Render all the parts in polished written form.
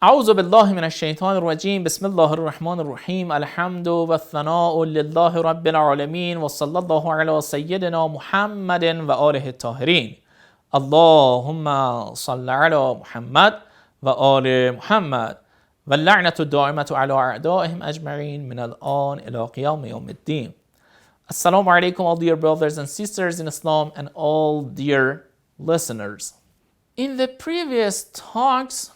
أعوذ بالله من الشيطان الرجيم بسم الله الرحمن الرحيم الحمد والثناء لله رب العالمين وصلى الله على سيدنا محمد وآله الطاهرين اللهم صل على محمد وآل محمد واللعنة الدائمة على أعدائهم أجمعين من الآن إلى قيام يوم الدين. Assalamu alaikum, all dear brothers and sisters in Islam and all dear listeners. In the previous talks,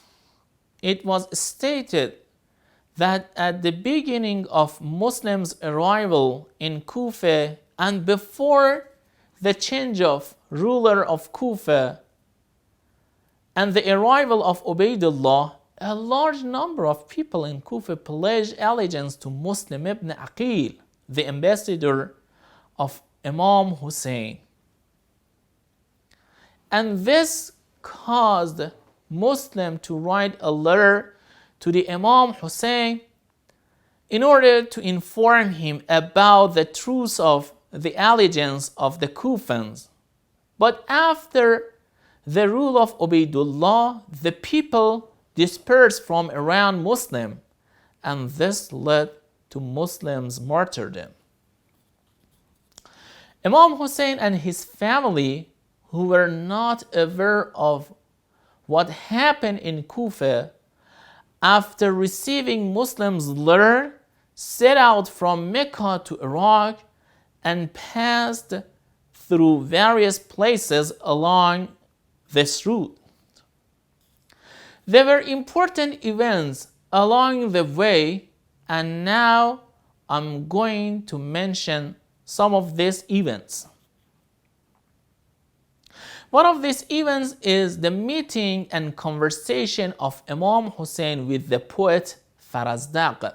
it was stated that at the beginning of Muslims' arrival in Kufa and before the change of ruler of Kufa and the arrival of Ubaidullah, a large number of people in Kufa pledged allegiance to Muslim ibn Aqil, the ambassador of Imam Hussein. And this caused Muslim to write a letter to the Imam Hussein in order to inform him about the truth of the allegiance of the Kufans. But after the rule of Ubaidullah, the people dispersed from around Muslim, and this led to Muslims' martyrdom. Imam Hussein and his family, who were not aware of what happened in Kufa, after receiving Muslims' letter, set out from Mecca to Iraq and passed through various places along this route. There were important events along the way, and now I'm going to mention some of these events. One of these events is the meeting and conversation of Imam Hussein with the poet Farazdaq.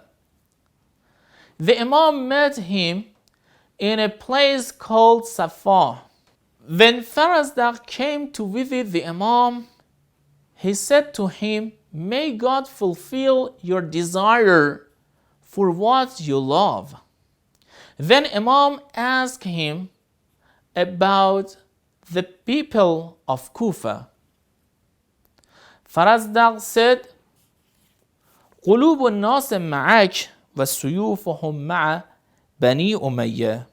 The Imam met him in a place called Safa. When Farazdaq came to visit the Imam, he said to him, "May God fulfill your desire for what you love." Then Imam asked him about the people of Kufa. Farazdaq said, قلوب الناس معك وسيوفهم مع بني أمية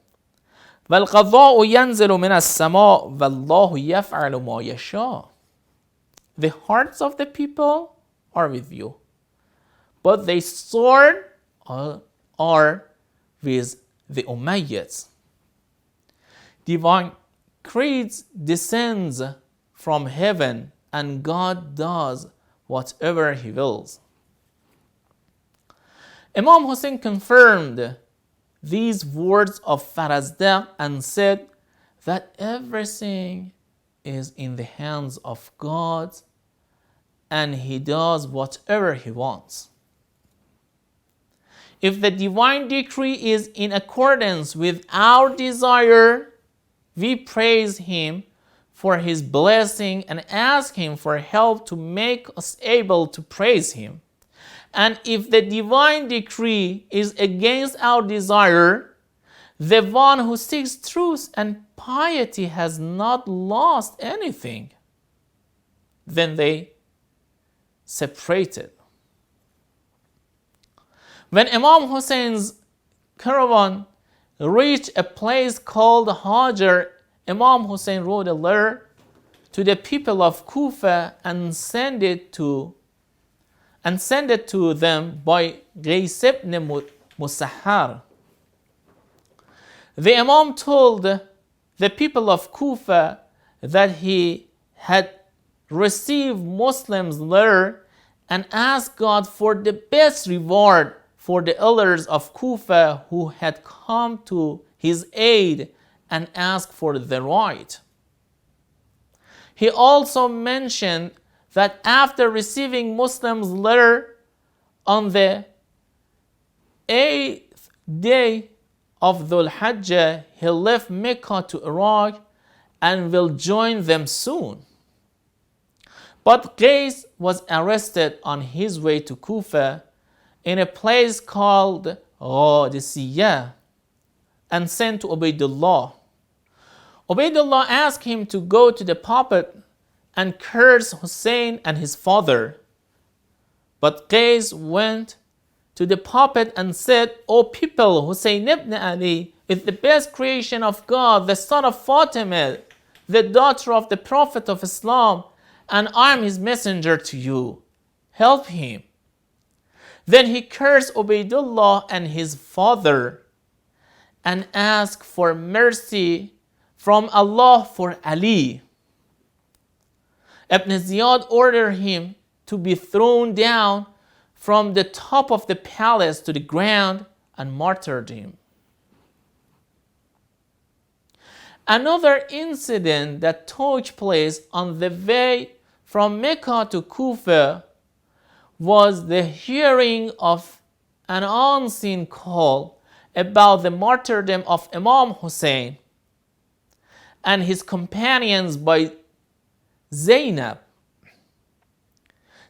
والقضاء ينزل من السماء والله يفعل ما يشاء. The hearts of the people are with you, but the sword are with the Umayyads. Divine creeds descends from heaven, and God does whatever He wills. Imam Hussein confirmed these words of Farazdaq and said that everything is in the hands of God and He does whatever He wants. If the divine decree is in accordance with our desire, we praise Him for His blessing and ask Him for help to make us able to praise Him. And if the divine decree is against our desire, the one who seeks truth and piety has not lost anything. Then they separated. When Imam Hussein's caravan reached a place called Hajar, Imam Hussein wrote a letter to the people of Kufa and sent it to them by Qais ibn Musahhar. The Imam told the people of Kufa that he had received Muslims' letter and asked God for the best reward for the elders of Kufa who had come to his aid and asked for the right. He also mentioned that after receiving Muslims' letter on the 8th day of Dhul Hajjah, he left Mecca to Iraq and will join them soon. But Qais was arrested on his way to Kufa in a place called Qadisiyah and sent to Ubaidullah. Ubaidullah asked him to go to the Prophet and curse Hussein and his father. But Qais went to the prophet and said, O people, Hussein ibn Ali is the best creation of God, the son of Fatima, the daughter of the Prophet of Islam, and I am his messenger to you. Help him. Then he cursed Ubaydullah and his father and asked for mercy from Allah for Ali. Ibn Ziyad ordered him to be thrown down from the top of the palace to the ground and martyred him. Another incident that took place on the way from Mecca to Kufa was the hearing of an unseen call about the martyrdom of Imam Hussein and his companions by Zainab.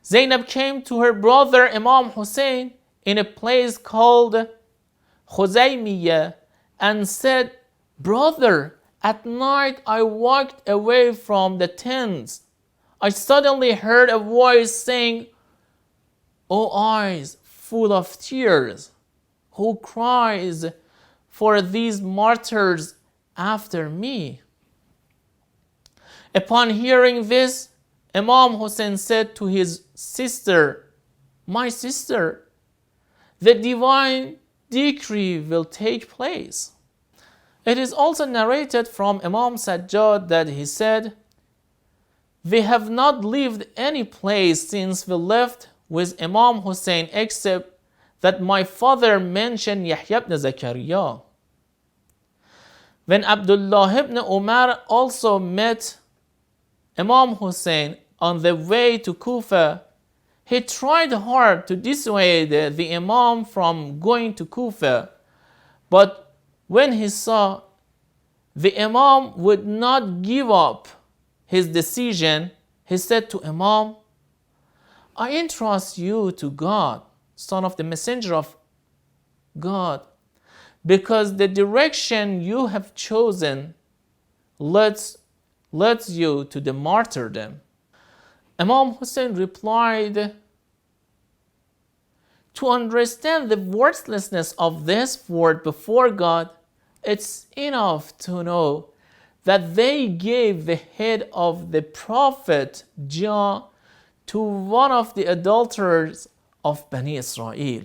Zainab came to her brother Imam Hussein in a place called Khuzaymiyah and said, Brother, at night I walked away from the tents. I suddenly heard a voice saying, O eyes full of tears, who cries for these martyrs after me? Upon hearing this, Imam Hussein said to his sister, My sister, the divine decree will take place. It is also narrated from Imam Sajjad that he said, We have not lived any place since we left with Imam Hussein except that my father mentioned Yahya ibn Zakaria. When Abdullah ibn Umar also met Imam Hussein on the way to Kufa, he tried hard to dissuade the Imam from going to Kufa, but when he saw the Imam would not give up his decision, he said to Imam, I entrust you to God, son of the messenger of God, because the direction you have chosen leads you to the martyrdom. Imam Hussein replied, To understand the worthlessness of this word before God, it's enough to know that they gave the head of the Prophet Jah to one of the adulterers of Bani Israel.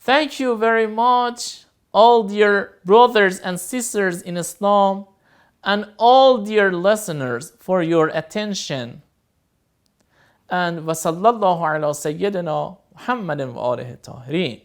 Thank you very much, all dear brothers and sisters in Islam, and all dear listeners, for your attention. And wasallallahu ala sayyidina Muhammadin wa alihi tahirin.